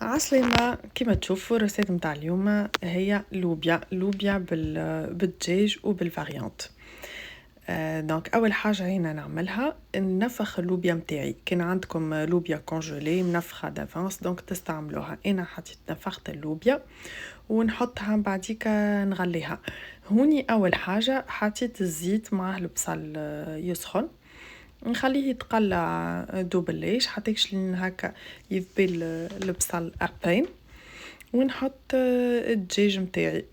عسلامة، كيما تشوفوا الرسالة متاع اليوم هي لوبيا بالدجاج وبالفاريانت. دونك اول حاجه هنا نعملها ننفخ اللوبيا متاعي. كان عندكم لوبيا كونجولي منفخه دافانس دونك تستعملوها. انا حطيت نفخت اللوبيا ونحطها بعديك نغليها. هوني اول حاجه حطيت الزيت مع البصل يسخن، نخليه يتقلع دوبليش حتىكش لين هكا يذبي البصل ابين، ونحط الدجاج متاعي.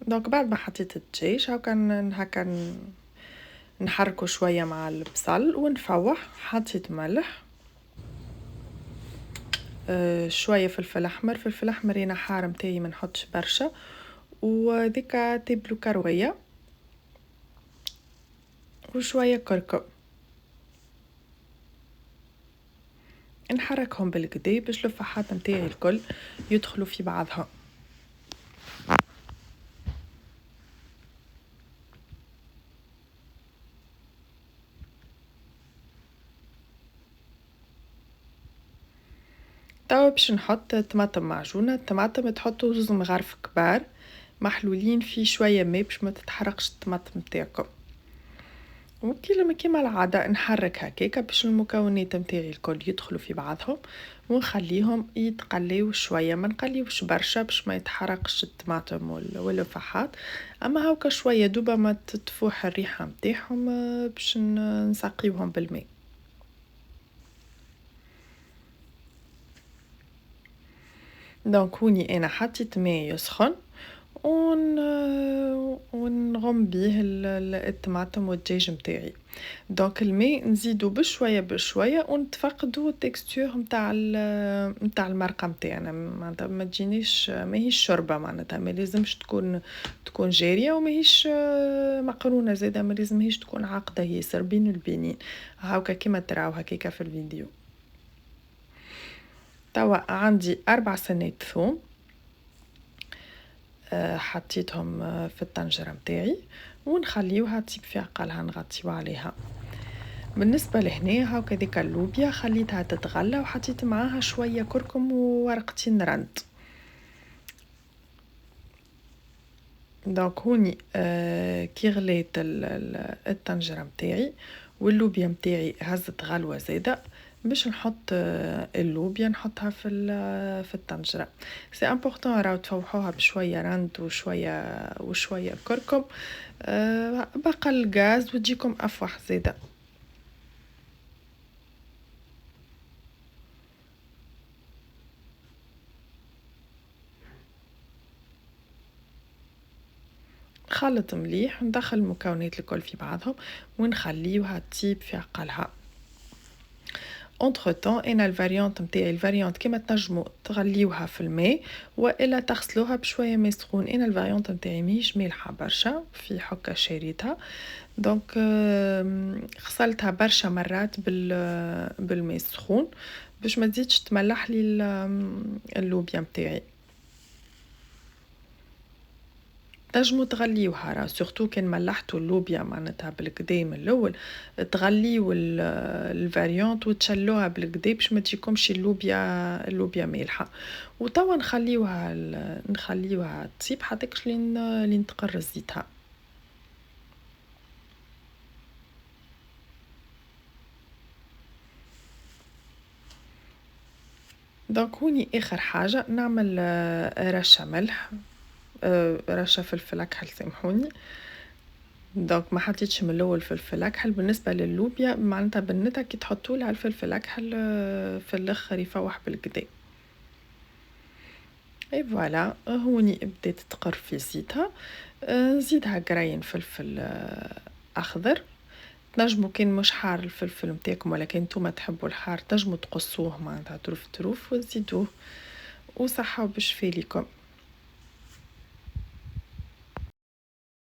دونك بعد ما حطيت الدجاج هكا نحركه شويه مع البصل ونفوح. حطيت ملح، شويه فلفل احمر انا حار متاعي ما نحطش برشا، وذيك تبلو كرويه وشويه كركم. نحركهم بالكدا باش الفحات متاعي الكل يدخلوا في بعضها. توا باش نحط طماطم معجونه. الطماطم تحطوا زوز مغارف كبار محلولين في شويه ماء باش ما تتحرقش الطماطم نتاعكم. كيما العاده نحرك هكاكا باش المكونات نتاعي الكل يدخلوا في بعضهم، ونخليهم يتقليو شويه، ما نقليوش برشا باش ما يتحرقش الطماطم والفحات، اما هاكا شويه دوبا ما تتفوح الريحه نتاعهم باش نسقيوهم بالماء. دونك هوني انا حطيت ماء يسخن ونغم بيه الطماطم والدجاج متاعي. دونك الماء نزيدو بشويه ونتفقدو التكستور نتاع المرقه نتاعنا. معناتها ما تجينيش ماهيش شوربه، معناتها ما لازمش تكون جاريه وماهيش مقرونه زاده، ما لازمهاش تكون عاقده ياسر، بين البنين هاكا كيما تراو هكاكا في الفيديو. توا عندي 4 سنات ثوم، حطيتهم في الطنجرة متاعي ونخليوها تطيب في عقلها، نغطيو عليها. بالنسبة لهنا هاكا ديك اللوبيا خليتها تتغلى وحطيت معاها شوية كركم وورقتين رند. دونك هوني كي غليت الطنجرة متاعي واللوبيا متاعي هزت غلوة زادة، باش نحط اللوبيا نحطها في الطنجرة. سي امبورطون راهو تفوحوها بشويه رند وشويه كركم، بقى الغاز وتجيكم افوح زاده. نخلط مليح ندخل المكونات الكل في بعضهم ونخليوها تطيب في عقلها. entre temps انا الفاريانت نتاعي الفاريانت كيما تنجموا تغليوها في الماء والا تغسلوها بشويه ماء سخون. انا الفاريانت نتاعي ماهيش مالحه برشا، في حكه شريتها دونك غسلتها برشا مرات بالماء السخون باش ما تزيدش تملح لي اللوبيا نتاعي. تنجموا تغليوها راه سورتو كان ملحتوا اللوبيا معناتها بالكدا من الاول، تغليو الفاريانت وتشلوها بالكدا باش ما تجيكمش اللوبيا مالحه. وتوا نخليوها تطيب حتىكش لين تقر زيتها. دونك هوني اخر حاجه نعمل رشه ملح، رشه فلفل اكحل سامحوني. دونك ما حطيتش من الاول فلفل اكحل. بالنسبه للوبيا معناتها بنتها كي تحطوا لها الفلفل اكحل في الاخر يفوح بالكدا. اي فوالا هوني بدات تقر في زيتها. نزيدها قرين فلفل اخضر. تنجموا كان مش حار الفلفل نتاعكم ولكن نتوما تحبوا الحار تنجموا تقصوه معناتها طرف وتزيدوه. وصحه وبشفي لكم.